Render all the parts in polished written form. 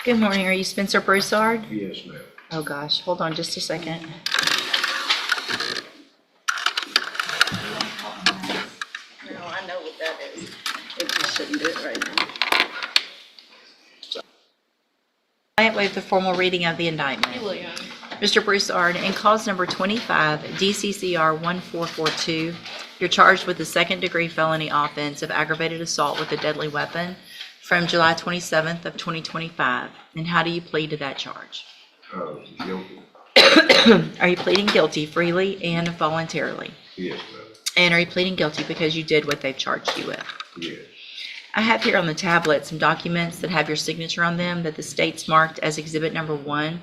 Good morning. Are you Spencer Brousard? Yes, ma'am. Oh gosh, hold on just a second. No, I know what that is. It just shouldn't do it right now. Client waive the formal reading of the indictment. William. Mr. Brousard, in cause number 25, DCCR 1442, you're charged with the second-degree felony offense of aggravated assault with a deadly weapon from July 27th of 2025. And how do you plead to that charge? Guilty. Are you pleading guilty freely and voluntarily? Yes, ma'am. And are you pleading guilty because you did what they've charged you with? Yes. I have here on the tablet some documents that have your signature on them that the state's marked as exhibit number 1.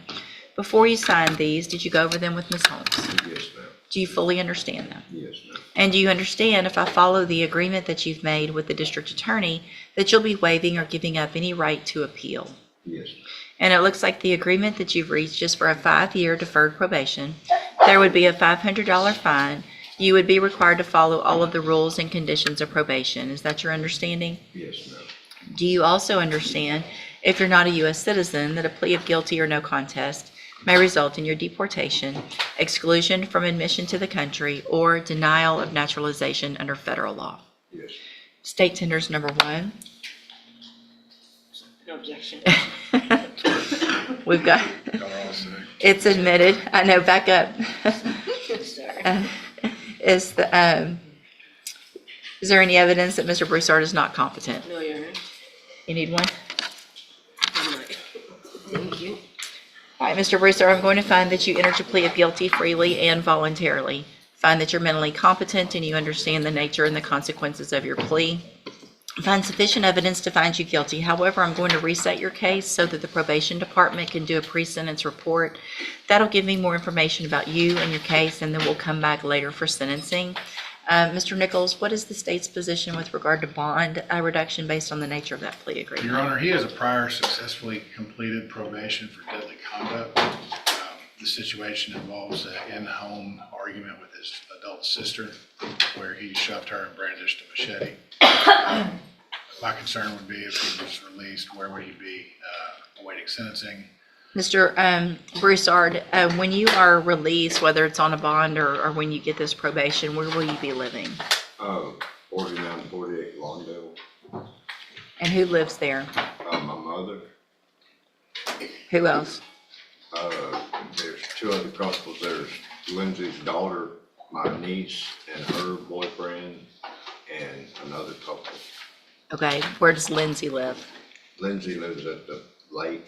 Before you signed these, did you go over them with Ms. Holmes? Yes, ma'am. Do you fully understand them? Yes, ma'am. And do you understand, if I follow the agreement that you've made with the district attorney, that you'll be waiving or giving up any right to appeal? Yes, ma'am. And it looks like the agreement that you've reached is for a 5-year deferred probation. There would be a $500 fine. You would be required to follow all of the rules and conditions of probation. Is that your understanding? Yes, ma'am. Do you also understand, if you're not a U.S. citizen, that a plea of guilty or no contest may result in your deportation, exclusion from admission to the country, or denial of naturalization under federal law? Yes. State tenders number 1. No objection. We've got, it's admitted. I know, back up. Sorry. Is there any evidence that Mr. Brousard is not competent? No, Your Honor. You need one? I'm right. Thank you. All right, Mr. Brousard, I'm going to find that you entered your plea of guilty freely and voluntarily. Find that you're mentally competent and you understand the nature and the consequences of your plea. Find sufficient evidence to find you guilty. However, I'm going to reset your case so that the probation department can do a pre-sentence report. That'll give me more information about you and your case, and then we'll come back later for sentencing. Mr. Nichols, what is the state's position with regard to bond reduction based on the nature of that plea agreement? Your Honor, he has a prior successfully completed probation for deadly conduct. The situation involves an in-home argument with his adult sister where he shoved her and brandished a machete. My concern would be if he was released, where would he be awaiting sentencing? Mr. Brousard, when you are released, whether it's on a bond or when you get this probation, where will you be living? 4948 Lawndale. And who lives there? My mother. Who else? There's 2 other couples. There's Lindsay's daughter, my niece, and her boyfriend, and another couple. Okay, where does Lindsay live? Lindsay lives at the lake,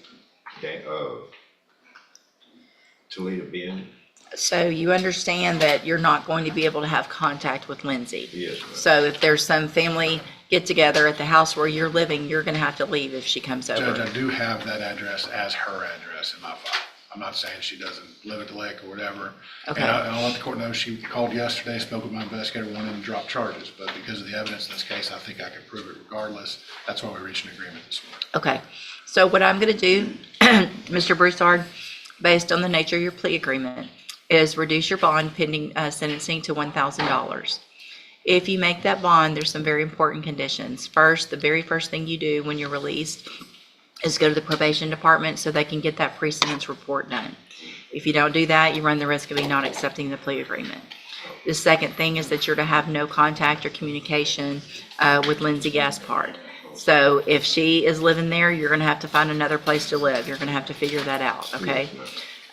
Toledo Bend. So you understand that you're not going to be able to have contact with Lindsay. Yes, ma'am. So if there's some family get-together at the house where you're living, you're going to have to leave if she comes Judge, over. I do have that address as her address in my file. I'm not saying she doesn't live at the lake or whatever. Okay. And I'll let the court know she called yesterday, spoke with my investigator, wanted to drop charges. But because of the evidence in this case, I think I could prove it regardless. That's why we reached an agreement this morning. Okay, so what I'm going to do, Mr. Brousard, based on the nature of your plea agreement, is reduce your bond pending sentencing to $1,000. If you make that bond, there's some very important conditions. First, the very first thing you do when you're released is go to the probation department so they can get that pre-sentence report done. If you don't do that, you run the risk of me not accepting the plea agreement. The second thing is that you're to have no contact or communication with Lindsay Gaspard. So if she is living there, you're going to have to find another place to live. You're going to have to figure that out, okay?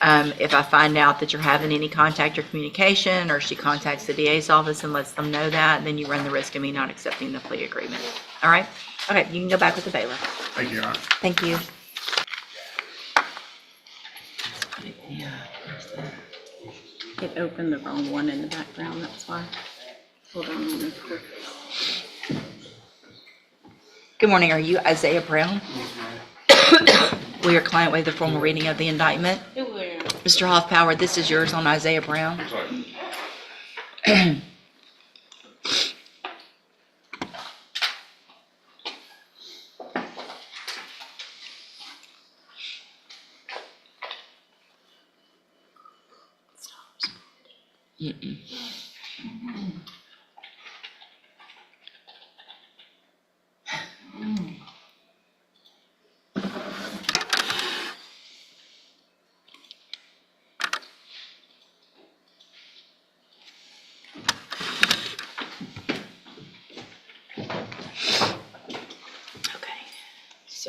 If I find out that you're having any contact or communication, or she contacts the DA's office and lets them know that, then you run the risk of me not accepting the plea agreement. All right? Okay, you can go back with the bailiff. Thank you, Your Honor. Thank you. It opened the wrong one in the background, that's why. Hold on a minute. Good morning. Are you Isaiah Brown? Will your client waive the formal reading of the indictment? It will. Mr. Hoffpower, this is yours on Isaiah Brown.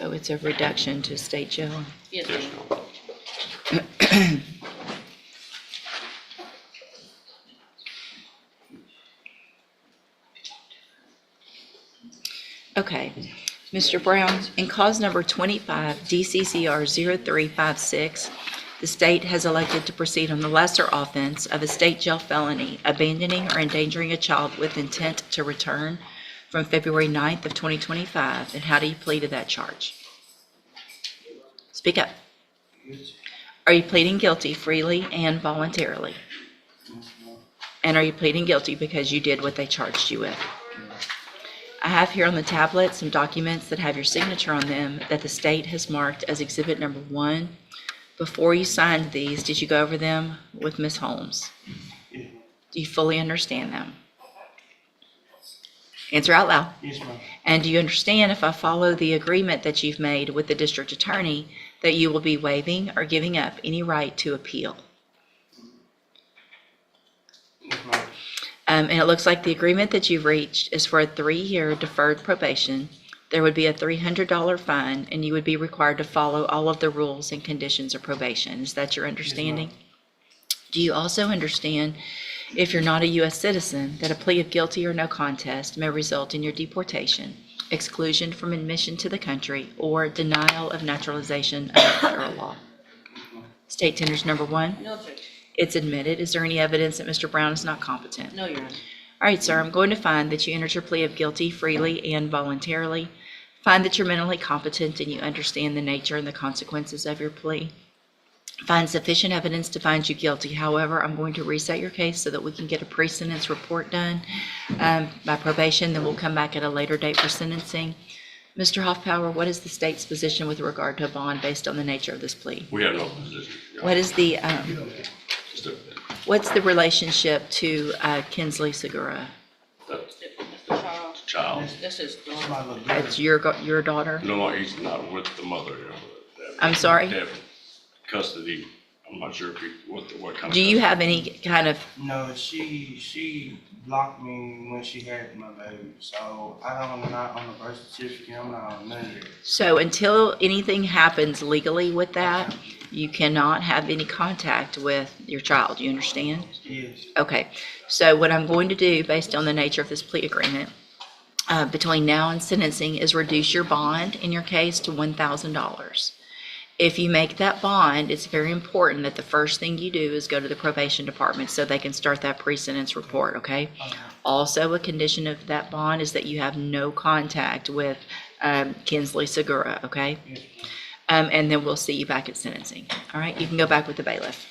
So it's a reduction to state jail. Yes, Yes, ma'am. ma'am. Okay, Mr. Brown, in cause number 25 DCCR 0356, the state has elected to proceed on the lesser offense of a state jail felony, abandoning or endangering a child with intent to return from February 9th of 2025. And how do you plead to that charge? Speak up. Are you pleading guilty freely and voluntarily? And are you pleading guilty because you did what they charged you with? I have here on the tablet some documents that have your signature on them that the state has marked as exhibit number 1. Before you signed these, did you go over them with Ms. Holmes? Do you fully understand them? Answer out loud. Yes, ma'am. And do you understand, if I follow the agreement that you've made with the district attorney, that you will be waiving or giving up any right to appeal? Yes, ma'am. And it looks like the agreement that you've reached is for a 3-year deferred probation. There would be a $300 fine, and you would be required to follow all of the rules and conditions of probation. Is that your understanding? Do you also understand, if you're not a U.S. citizen, that a plea of guilty or no contest may result in your deportation, exclusion from admission to the country, or denial of naturalization under federal law? State tenders number 1. No objection. It's admitted. Is there any evidence that Mr. Brown is not competent? No, Your Honor. All right, sir, I'm going to find that you entered your plea of guilty freely and voluntarily. Find that you're mentally competent and you understand the nature and the consequences of your plea. Find sufficient evidence to find you guilty. However, I'm going to reset your case so that we can get a pre-sentence report done by probation. Then we'll come back at a later date for sentencing. Mr. Hoffpower, what is the state's position with regard to a bond based on the nature of this plea? We have no position. Your What Honor. is the Just a- what's the relationship to Kinsley Segura? That's Mr. Charles, the child. this is That's daughter. my little brother. It's your daughter? No, he's not with the mother. Your Honor. I'm sorry? They have custody. I'm not sure if he, what kind of. Do you custody. have any kind of, No, she blocked me when she had my baby, so I'm not on the birth certificate, I'm not on none of it. so until anything happens legally with that, you cannot have any contact with your child, you understand? Yes, Okay, so what I'm going to do, based on the nature of this plea agreement, between now and sentencing, is reduce your bond in your case to $1,000. If you make that bond, it's very important that the first thing you do is go to the probation department so they can start that pre-sentence report, okay? Also, a condition of that bond is that you have no contact with Kinsley Segura, okay? yes, ma'am. And then we'll see you back at sentencing. All right, you can go back with the bailiff.